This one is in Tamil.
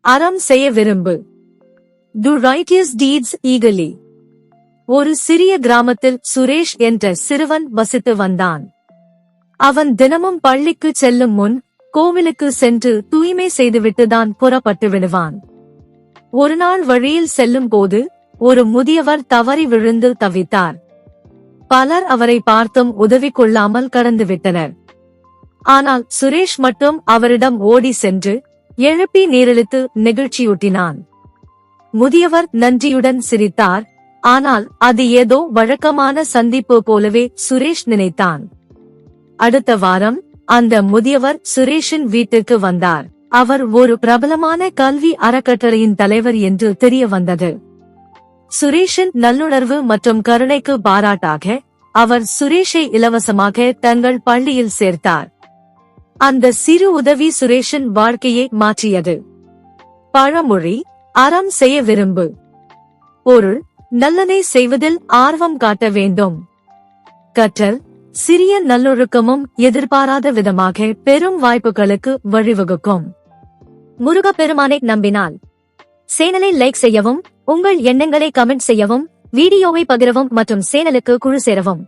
அறம் செய்ய விரும்பு. Do righteous deeds eagerly. ஒரு சிறிய கிராமத்தில் சுரேஷ் என்ற சிறுவன் வசித்து வந்தான். அவன் தினமும் பள்ளிக்கு செல்லும் முன் கோவிலுக்கு சென்று தூய்மை செய்துவிட்டுதான் புறப்பட்டு விடுவான். ஒருநாள் வழியில் செல்லும் போது ஒரு முதியவர் தவறி விழுந்து தவித்தார். பலர் அவரை பார்த்தும் உதவி கொள்ளாமல் கடந்துவிட்டனர். ஆனால் சுரேஷ் மட்டும் அவரிடம் ஓடி சென்று எழுப்பி நீரெழுத்து நெகிழ்ச்சியூட்டினான். முதியவர் நன்றியுடன் சிரித்தார். ஆனால் அது ஏதோ வழக்கமான சந்திப்பு போலவே சுரேஷ் நினைத்தான். அடுத்த வாரம் அந்த முதியவர் சுரேஷின் வீட்டுக்கு வந்தார். அவர் ஒரு பிரபலமான கல்வி அறக்கட்டளையின் தலைவர் என்று தெரிய வந்தது. சுரேஷின் நல்லுணர்வு மற்றும் கருணைக்கு பாராட்டாக அவர் சுரேஷை இலவசமாக தங்கள் பள்ளியில் சேர்த்தார். அந்த சிறு உதவி சுரேஷின் வாழ்க்கையை மாற்றியது. பழமொழி: அறம் செய்ய விரும்பு. பொருள்: நல்லதை செய்வதில் ஆர்வம் காட்ட வேண்டும். கற்றல்: சிறிய நல்லொழுக்கமும் எதிர்பாராத விதமாக பெரும் வாய்ப்புகளுக்கு வழிவகுக்கும். முருகப்பெருமானை நம்பினால் சேனலை லைக் செய்யவும், உங்கள் எண்ணங்களை கமெண்ட் செய்யவும், வீடியோவை பகிரவும் மற்றும் சேனலுக்கு குழு சேரவும்.